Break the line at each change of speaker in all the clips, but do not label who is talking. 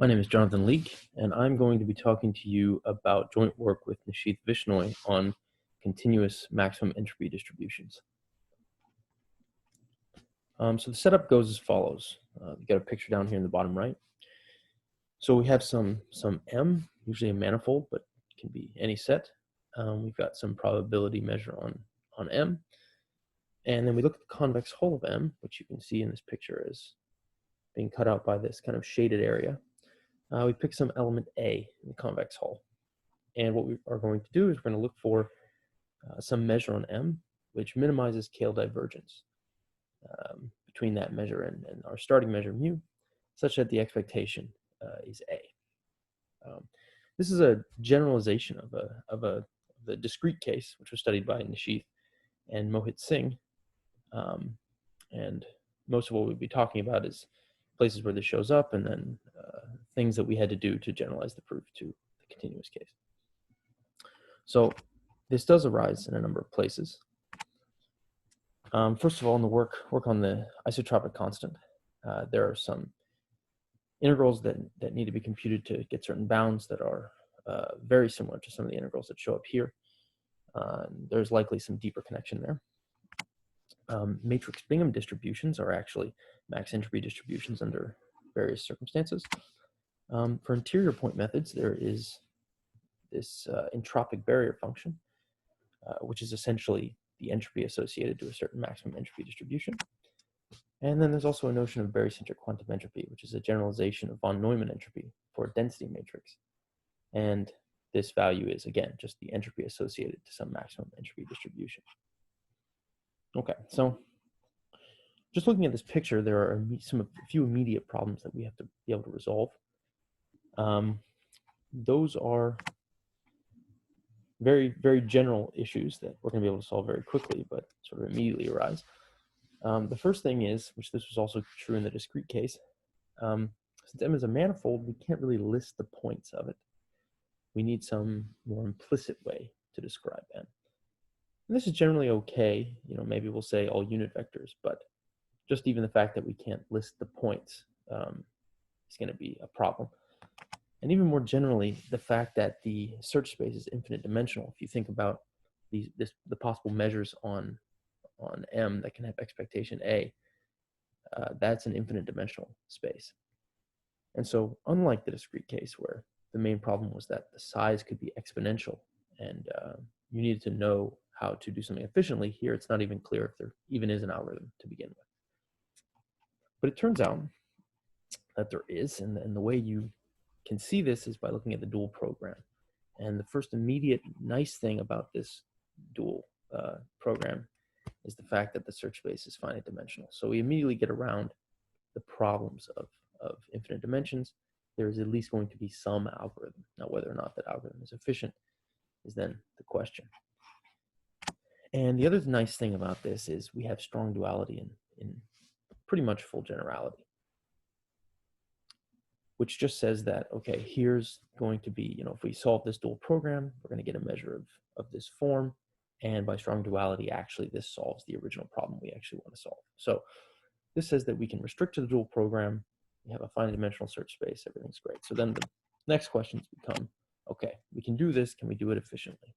My name is Jonathan Leake, and I'm going to be talking to you about joint work with Nishith Vishnoi on continuous maximum entropy distributions. So the setup goes as follows. You got a picture down here in the bottom right. So we have some M, usually a manifold, but it can be any set. We've got some probability measure on M. And then we look at the convex hull of M, which you can see in this picture as being cut out by this kind of shaded area. We pick some element A in the convex hull. And what we are going to do is we're going to look for some measure on M, which minimizes Kale divergence between that measure and our starting measure mu, such that the expectation is A. This is a generalization of the discrete case, which was studied by Nishith and Mohit Singh. And most of what we'll be talking about is places where this shows up, and then things that we had to do to generalize the proof to the continuous case. So this does arise in a number of places. First of all, in the work on the isotropic constant, there are some integrals that need to be computed to get certain bounds that are very similar to some of the integrals that show up here. There's likely some deeper connection there. Matrix Bingham distributions are actually max entropy distributions under various circumstances. For interior point methods, there is this entropic barrier function, which is essentially the entropy associated to a certain maximum entropy distribution. And then there's also a notion of barycentric quantum entropy, which is a generalization of von Neumann entropy for a density matrix. And this value is, again, just the entropy associated to some maximum entropy distribution. Okay, so just looking at this picture, there are a few immediate problems that we have to be able to resolve. Those are very, very general issues that we're going to be able to solve very quickly, but sort of immediately arise. The first thing is, which this was also true in the discrete case, since M is a manifold, we can't really list the points of it. We need some more implicit way to describe M. And this is generally okay. Maybe we'll say all unit vectors, but just even the fact that we can't list the points is going to be a problem. And even more generally, the fact that the search space is infinite dimensional. If you think about the possible measures on M that can have expectation A, that's an infinite dimensional space. And so unlike the discrete case where the main problem was that the size could be exponential and you needed to know how to do something efficiently, here it's not even clear if there even is an algorithm to begin with. But it turns out that there is, and the way you can see this is by looking at the dual program. And the first immediate nice thing about this dual program is the fact that the search space is finite dimensional. So we immediately get around the problems of infinite dimensions. There is at least going to be some algorithm. Now, whether or not that algorithm is efficient is then the question. And the other nice thing about this is we have strong duality in pretty much full generality, which just says that, okay, here's going to be, if we solve this dual program, we're going to get a measure of this form. And by strong duality, actually, this solves the original problem we actually want to solve. So this says that we can restrict to the dual program. We have a finite dimensional search space. Everything's great. So then the next questions become, okay, we can do this. Can we do it efficiently?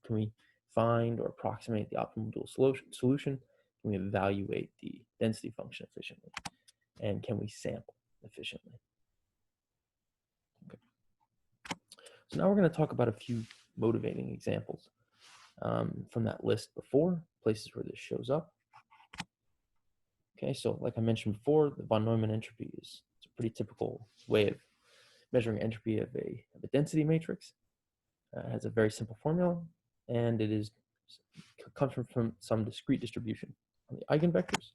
Can we find or approximate the optimal dual solution? Can we evaluate the density function efficiently? And can we sample efficiently? Okay. So now we're going to talk about a few motivating examples from that list before, places where this shows up. Okay, so like I mentioned before, the von Neumann entropy is a pretty typical way of measuring entropy of a density matrix. It has a very simple formula, and it comes from some discrete distribution on the eigenvectors.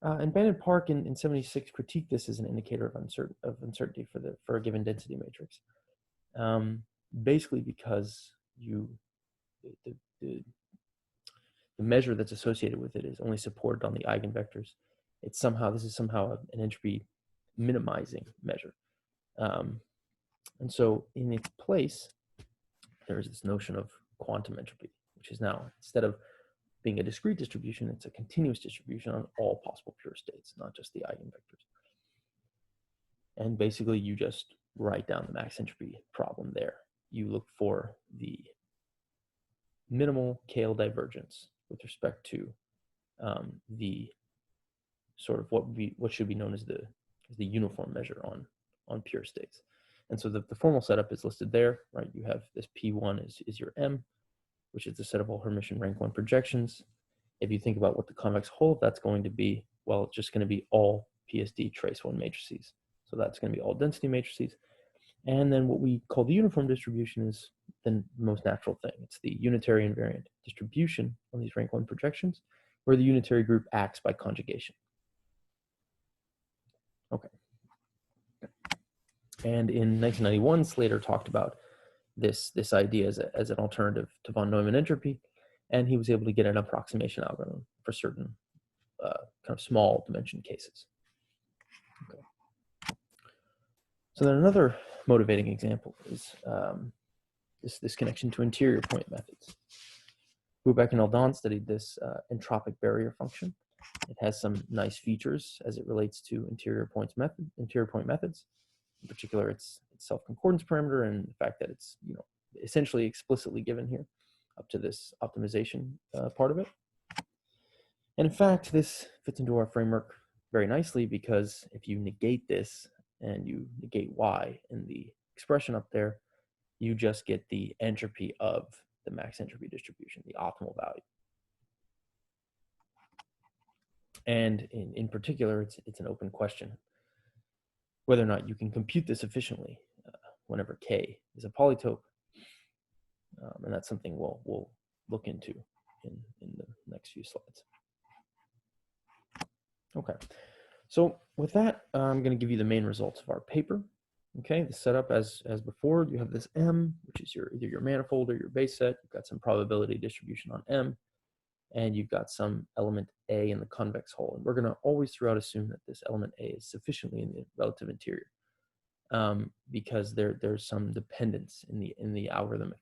And Bannon Park in 76 critiqued this as an indicator of uncertainty for a given density matrix. Basically because the measure that's associated with it is only supported on the eigenvectors. This is somehow an entropy minimizing measure. And so in its place, there is this notion of quantum entropy, which is now, instead of being a discrete distribution, it's a continuous distribution on all possible pure states, not just the eigenvectors. And basically you just write down the max entropy problem there. You look for the minimal KL divergence with respect to the sort of what should be known as the uniform measure on pure states. And so the formal setup is listed there, right? You have this P1 is your M, which is the set of all Hermitian rank 1 projections. If you think about what the convex hull, that's going to be, well, it's just going to be all PSD trace 1 matrices. So that's going to be all density matrices. And then what we call the uniform distribution is the most natural thing. It's the unitary invariant distribution on these rank 1 projections, where the unitary group acts by conjugation. Okay. And in 1991, Slater talked about this idea as an alternative to von Neumann entropy, and he was able to get an approximation algorithm for certain kind of small dimension cases. Okay. So then another motivating example is this connection to interior point methods. Hubeck and Eldon studied this entropic barrier function. It has some nice features as it relates to interior point methods. In particular, its self-concordance parameter and the fact that it's essentially explicitly given here up to this optimization part of it. And in fact, this fits into our framework very nicely, because if you negate this and you negate y in the expression up there, you just get the entropy of the max entropy distribution, the optimal value. And in particular, it's an open question whether or not you can compute this efficiently whenever k is a polytope. And that's something we'll look into in the next few slides. Okay, so with that, I'm going to give you the main results of our paper. Okay, the setup as before, you have this M, which is either your manifold or your base set. You've got some probability distribution on M, and you've got some element A in the convex hull. And we're going to always throughout assume that this element A is sufficiently in the relative interior, because there's some dependence in the algorithm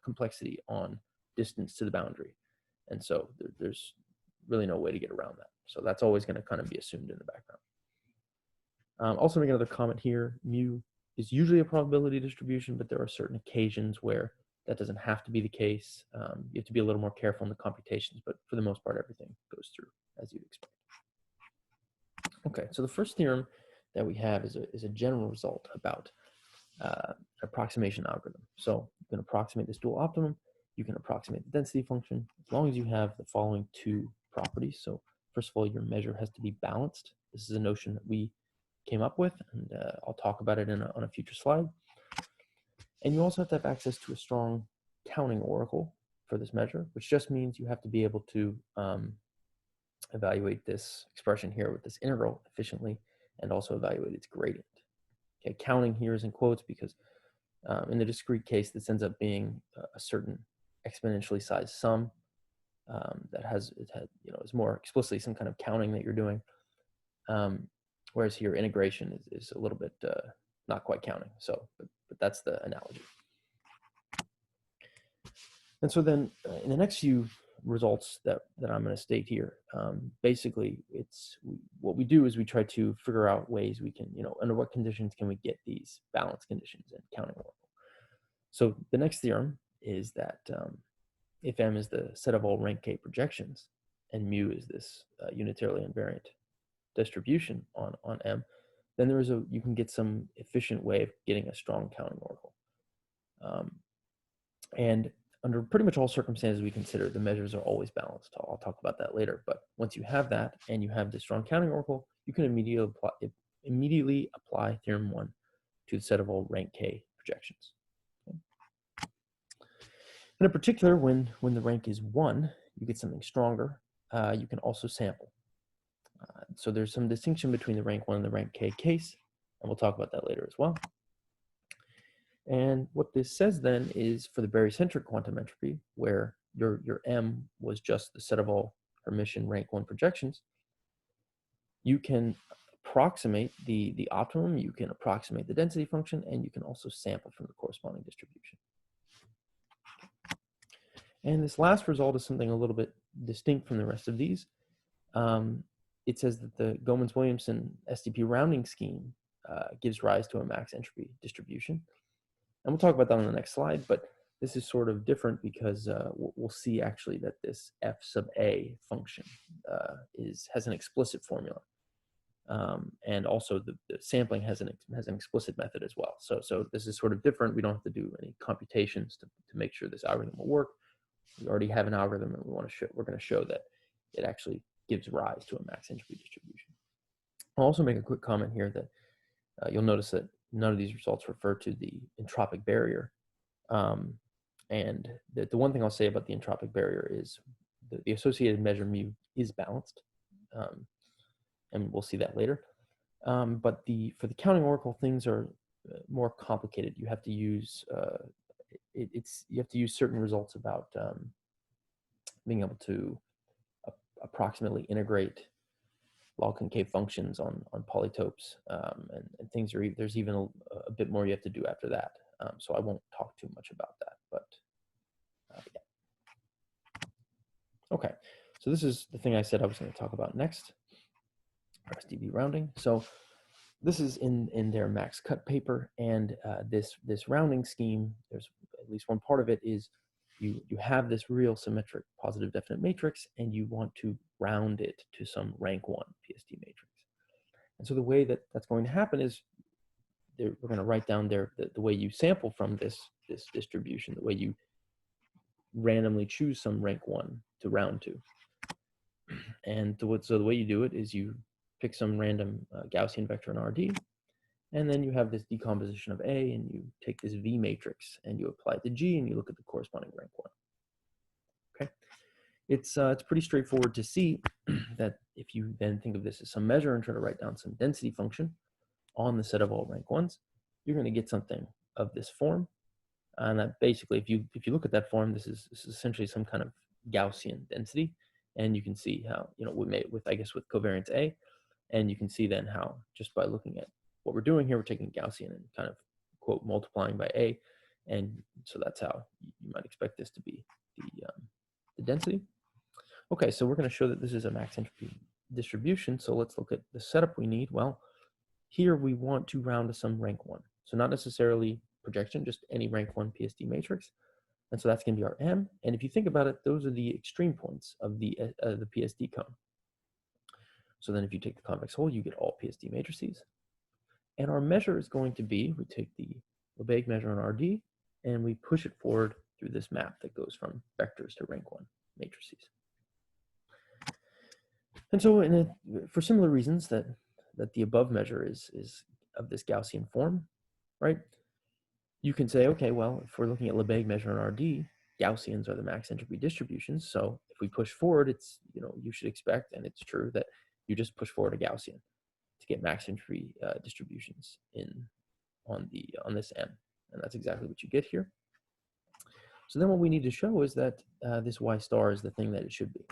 complexity on distance to the boundary. And so there's really no way to get around that. So that's always going to kind of be assumed in the background. Also make another comment here, mu is usually a probability distribution, but there are certain occasions where that doesn't have to be the case. You have to be a little more careful in the computations, but for the most part, everything goes through as you'd expect. Okay, so the first theorem that we have is a general result about approximation algorithm. So you can approximate this dual optimum, you can approximate the density function, as long as you have the following two properties. So first of all, your measure has to be balanced. This is a notion that we came up with, and I'll talk about it on a future slide. And you also have to have access to a strong counting oracle for this measure, which just means you have to be able to evaluate this expression here with this integral efficiently, and also evaluate its gradient. Okay, counting here is in quotes because in the discrete case, this ends up being a certain exponentially sized sum that is more explicitly some kind of counting that you're doing. Whereas here, integration is a little bit not quite counting. So, but that's the analogy. And so then in the next few results that I'm going to state here, basically what we do is we try to figure out ways we can, under what conditions can we get these balance conditions and counting oracle. So the next theorem is that if M is the set of all rank K projections and mu is this unitarily invariant distribution on M, then you can get some efficient way of getting a strong counting oracle. And under pretty much all circumstances we consider, the measures are always balanced. I'll talk about that later. But once you have that and you have the strong counting oracle, you can immediately apply theorem 1 to the set of all rank K projections. Okay. And in particular, when the rank is 1, you get something stronger. You can also sample. So there's some distinction between the rank 1 and the rank K case, and we'll talk about that later as well. And what this says then is for the barycentric quantum entropy, where your M was just the set of all Hermitian rank 1 projections, you can approximate the optimum, you can approximate the density function, and you can also sample from the corresponding distribution. And this last result is something a little bit distinct from the rest of these. It says that the Gomans-Williamson SDP rounding scheme gives rise to a max entropy distribution. And we'll talk about that on the next slide, but this is sort of different because we'll see actually that this f sub a function has an explicit formula. And also the sampling has an explicit method as well. So this is sort of different. We don't have to do any computations to make sure this algorithm will work. We already have an algorithm, and we're going to show that it actually gives rise to a max entropy distribution. I'll also make a quick comment here that you'll notice that none of these results refer to the entropic barrier. And the one thing I'll say about the entropic barrier is the associated measure mu is balanced. And we'll see that later. But for the counting oracle, things are more complicated. You have to use you have to use certain results about being able to approximately integrate log concave functions on polytopes, and things are there's even a bit more you have to do after that. So I won't talk too much about that, but yeah. Okay, so this is the thing I said I was going to talk about next. SDP rounding. So this is in their max cut paper, and this rounding scheme, there's at least one part of it is you have this real symmetric positive definite matrix, and you want to round it to some rank 1 PSD matrix. And so the way that that's going to happen is we're going to write down the way you sample from this distribution, the way you randomly choose some rank 1 to round to. And so the way you do it is you pick some random Gaussian vector in RD, and then you have this decomposition of A, and you take this V matrix and you apply it to G, and you look at the corresponding rank 1. Okay, it's pretty straightforward to see that if you then think of this as some measure and try to write down some density function on the set of all rank 1s, you're going to get something of this form. And that basically, if you look at that form, this is essentially some kind of Gaussian density, and you can see how we made with covariance A, and you can see then how just by looking at what we're doing here, we're taking Gaussian and kind of quote multiplying by A, and so that's how you might expect this to be the density. Okay, so we're going to show that this is a max entropy distribution. So let's look at the setup we need. Well, here we want to round to some rank 1. So not necessarily projection, just any rank 1 PSD matrix. And so that's going to be our M. And if you think about it, those are the extreme points of the PSD cone. So then if you take the convex hull, you get all PSD matrices. And our measure is going to be, we take the Lebesgue measure on RD, and we push it forward through this map that goes from vectors to rank 1 matrices. And so for similar reasons that the above measure is of this Gaussian form, right? You can say, okay, well, if we're looking at Lebesgue measure on RD, Gaussians are the max entropy distributions. So if we push forward, it's, you should expect, and it's true, that you just push forward a Gaussian to get max entropy distributions on this M. And that's exactly what you get here. So then what we need to show is that this Y star is the thing that it should be.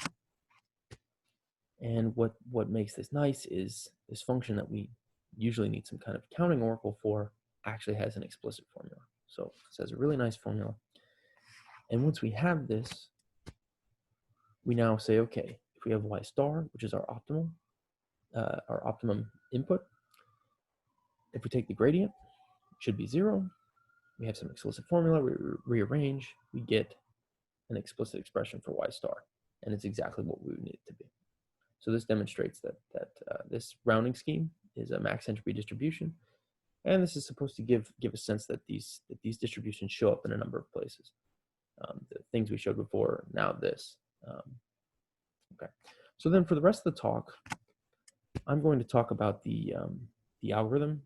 And what makes this nice is this function that we usually need some kind of counting oracle for actually has an explicit formula. So this has a really nice formula. And once we have this, we now say, okay, if we have Y star, which is our optimum input, if we take the gradient, it should be 0. We have some explicit formula, we rearrange, we get an explicit expression for Y star. And it's exactly what we would need it to be. So this demonstrates that this rounding scheme is a max entropy distribution, and this is supposed to give a sense that these distributions show up in a number of places. The things we showed before, now this. Okay. So then for the rest of the talk, I'm going to talk about the algorithm,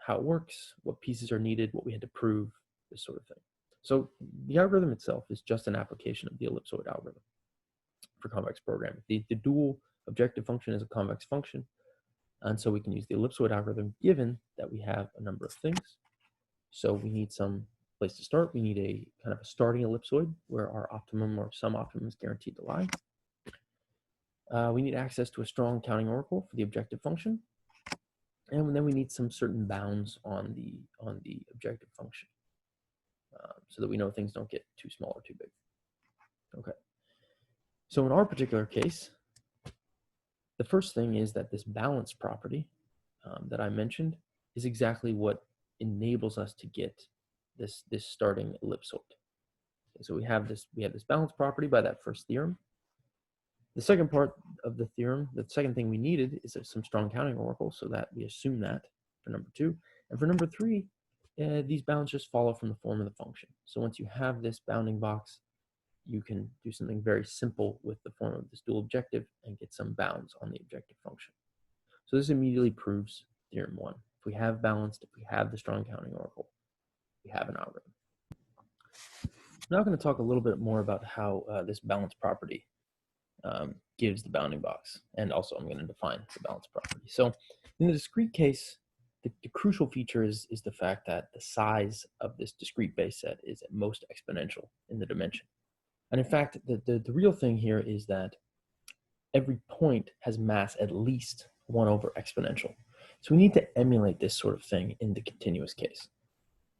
how it works, what pieces are needed, what we had to prove, this sort of thing. So the algorithm itself is just an application of the ellipsoid algorithm for convex programming. The dual objective function is a convex function, and so we can use the ellipsoid algorithm given that we have a number of things. So we need some place to start. We need a kind of a starting ellipsoid where our optimum or some optimum is guaranteed to lie. We need access to a strong counting oracle for the objective function, and then we need some certain bounds on the objective function, so that we know things don't get too small or too big. Okay. So in our particular case, the first thing is that this balance property that I mentioned is exactly what enables us to get this starting ellipsoid. Okay, so we have this balance property by that first theorem. The second part of the theorem, the second thing we needed is some strong counting oracle, so that we assume that for number 2. And for number 3, these bounds just follow from the form of the function. So once you have this bounding box, you can do something very simple with the form of this dual objective and get some bounds on the objective function. So this immediately proves theorem 1. If we have balanced, if we have the strong counting oracle, we have an algorithm. Now I'm going to talk a little bit more about how this balance property gives the bounding box, and also I'm going to define the balance property. So in the discrete case, the crucial feature is the fact that the size of this discrete base set is at most exponential in the dimension. And in fact, the real thing here is that every point has mass at least 1 over exponential. So we need to emulate this sort of thing in the continuous case.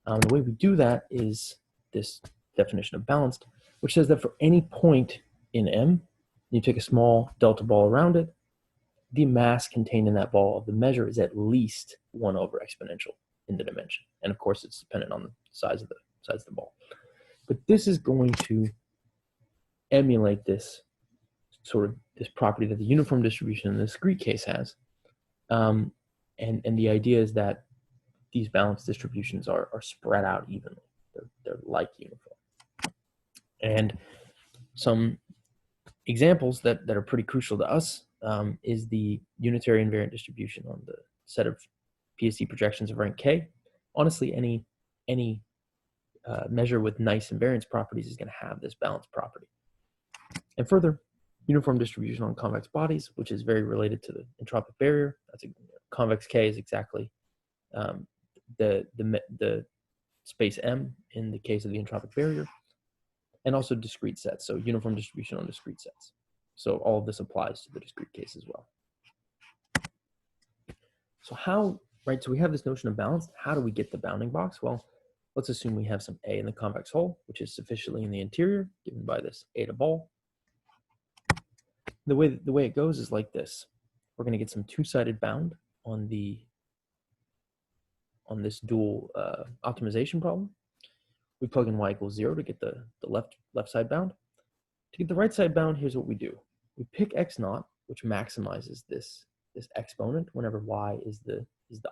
The way we do that is this definition of balanced, which says that for any point in M, you take a small delta ball around it, the mass contained in that ball of the measure is at least 1 over exponential in the dimension. And of course, it's dependent on the size of the ball. But this is going to emulate this property that the uniform distribution in the discrete case has. And the idea is that these balanced distributions are spread out evenly. They're like uniform. And some examples that are pretty crucial to us is the unitary invariant distribution on the set of PSD projections of rank K. Honestly, any measure with nice invariance properties is going to have this balance property. And further, uniform distribution on convex bodies, which is very related to the entropic barrier. That's convex K is exactly the space M in the case of the entropic barrier, and also discrete sets, so uniform distribution on discrete sets. So all of this applies to the discrete case as well. So how, right, so we have this notion of balance. How do we get the bounding box? Well, let's assume we have some A in the convex hull, which is sufficiently in the interior, given by this eta ball. The way it goes is like this. We're going to get some two-sided bound on this dual optimization problem. We plug in y equals 0 to get the left side bound. To get the right side bound, here's what we do. We pick x naught, which maximizes this exponent whenever y is the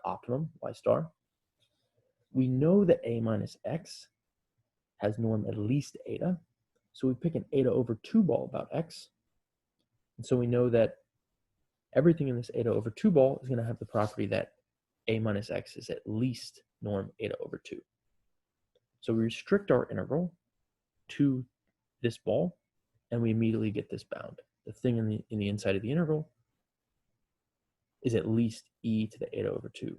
optimum, y star. We know that a minus x has norm at least eta, so we pick an eta over 2 ball about x. And so we know that everything in this eta over 2 ball is going to have the property that a minus x is at least norm eta over 2. So we restrict our integral to this ball, and we immediately get this bound. The thing in the inside of the integral is at least e to the eta over 2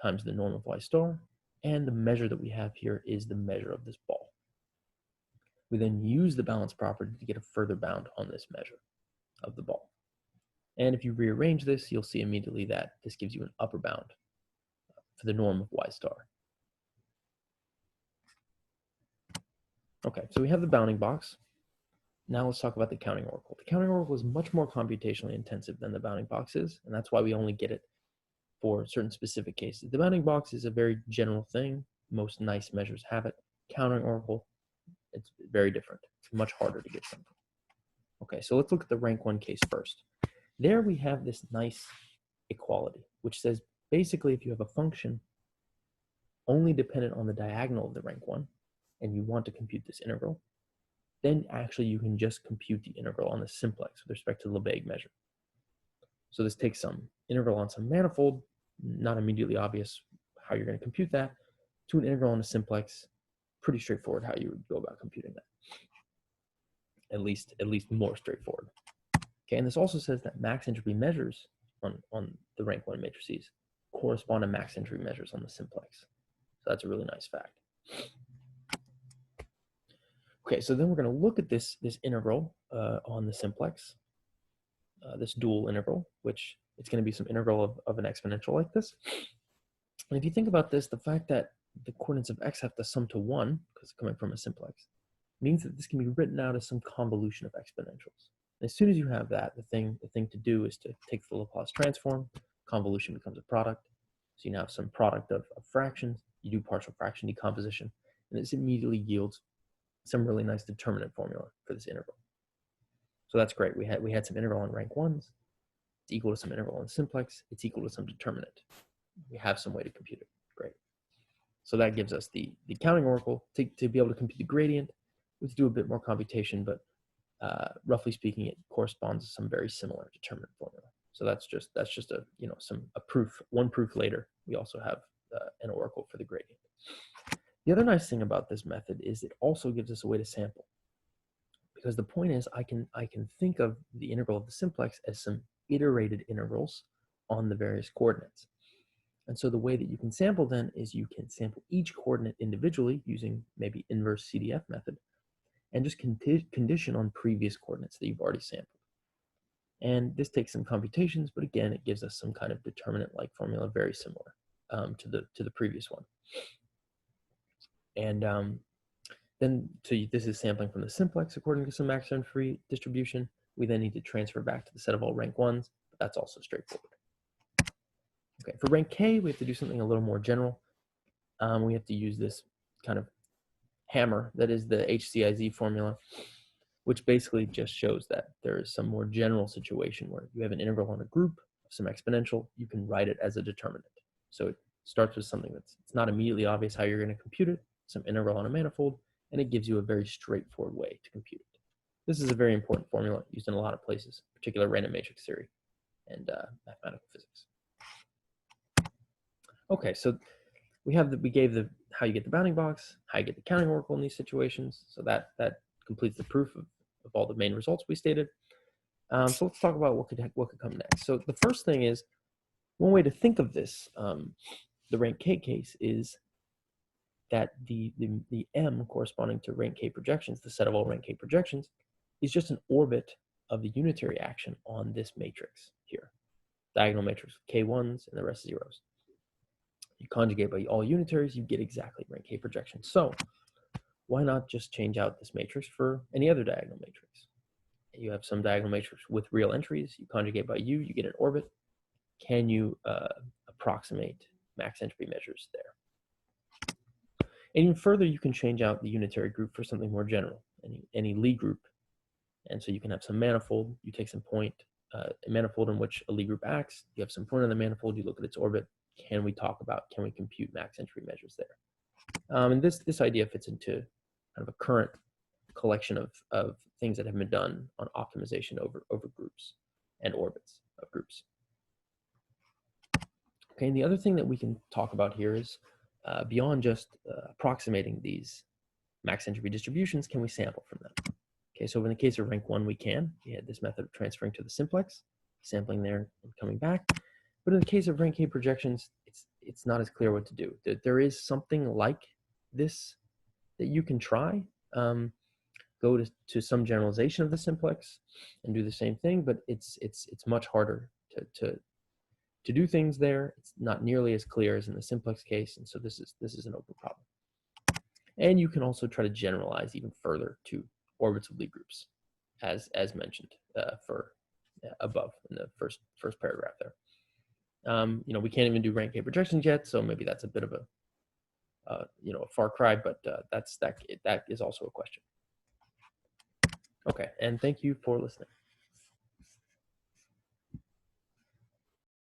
times the norm of y star, and the measure that we have here is the measure of this ball. We then use the balance property to get a further bound on this measure of the ball. And if you rearrange this, you'll see immediately that this gives you an upper bound for the norm of y star. Okay, so we have the bounding box. Now let's talk about the counting oracle. The counting oracle is much more computationally intensive than the bounding box is, and that's why we only get it for certain specific cases. The bounding box is a very general thing. Most nice measures have it. Counting oracle, it's very different. It's much harder to get something. Okay, so let's look at the rank 1 case first. There we have this nice equality, which says basically if you have a function only dependent on the diagonal of the rank 1, and you want to compute this integral, then actually you can just compute the integral on the simplex with respect to the Lebesgue measure. So this takes some integral on some manifold, not immediately obvious how you're going to compute that, to an integral on a simplex. Pretty straightforward how you would go about computing that. At least more straightforward. Okay, and this also says that max entropy measures on the rank 1 matrices correspond to max entropy measures on the simplex. So that's a really nice fact. Okay, so then we're going to look at this integral on the simplex, this dual integral, which it's going to be some integral of an exponential like this. And if you think about this, the fact that the coordinates of x have to sum to 1, because it's coming from a simplex, means that this can be written out as some convolution of exponentials. And as soon as you have that, the thing to do is to take the Laplace transform, convolution becomes a product, So you now have some product of fractions, you do partial fraction decomposition, and this immediately yields some really nice determinant formula for this integral. So that's great. We had some integral on rank ones. It's equal to some integral on simplex. It's equal to some determinant. We have some way to compute it. Great. So that gives us the counting oracle to be able to compute the gradient. We have to do a bit more computation, but roughly speaking, it corresponds to some very similar determinant formula. So that's just a proof. One proof later, we also have an oracle for the gradient. The other nice thing about this method is it also gives us a way to sample, because the point is I can think of the integral of the simplex as some iterated integrals on the various coordinates. And so the way that you can sample then is you can sample each coordinate individually using maybe inverse CDF method, and just condition on previous coordinates that you've already sampled. And this takes some computations, but again, it gives us some kind of determinant-like formula very similar to the previous one. And then, so this is sampling from the simplex according to some Maxim-free distribution. We then need to transfer back to the set of all rank ones, but that's also straightforward. Okay, for rank K, we have to do something a little more general. We have to use this kind of hammer that is the HCIZ formula, which basically just shows that there is some more general situation where you have an integral on a group of some exponential, you can write it as a determinant. So it starts with something it's not immediately obvious how you're going to compute it, some integral on a manifold, and it gives you a very straightforward way to compute it. This is a very important formula used in a lot of places, particularly random matrix theory and mathematical physics. Okay, so we gave how you get the bounding box, how you get the counting oracle in these situations. So that completes the proof of all the main results we stated. So let's talk about what could come next. So the first thing is, one way to think of this, the rank K case, is that the M corresponding to rank K projections, the set of all rank K projections, is just an orbit of the unitary action on this matrix here. Diagonal matrix with K1s and the rest zeros. You conjugate by all unitaries, you get exactly rank K projection. So why not just change out this matrix for any other diagonal matrix? You have some diagonal matrix with real entries, you conjugate by U, you get an orbit. Can you approximate max entropy measures there? And even further, you can change out the unitary group for something more general, any Lie group. And so you can have some manifold, you take some point, a manifold in which a Lie group acts, you have some point on the manifold, you look at its orbit. Can we compute max entropy measures there? And this idea fits into kind of a current collection of things that have been done on optimization over groups and orbits of groups. Okay, and the other thing that we can talk about here is beyond just approximating these max entropy distributions, can we sample from them? Okay, so in the case of rank 1, we had this method of transferring to the simplex, sampling there and coming back. But in the case of rank K projections, it's not as clear what to do. There is something like this that you can try. Go to some generalization of the simplex and do the same thing, but it's much harder to do things there. It's not nearly as clear as in the simplex case, and so this is an open problem. And you can also try to generalize even further to orbits of Lie groups, as mentioned for above in the first paragraph there. We can't even do rank K projections yet, so maybe that's a bit of a far cry, but that is also a question. Okay, and thank you for listening.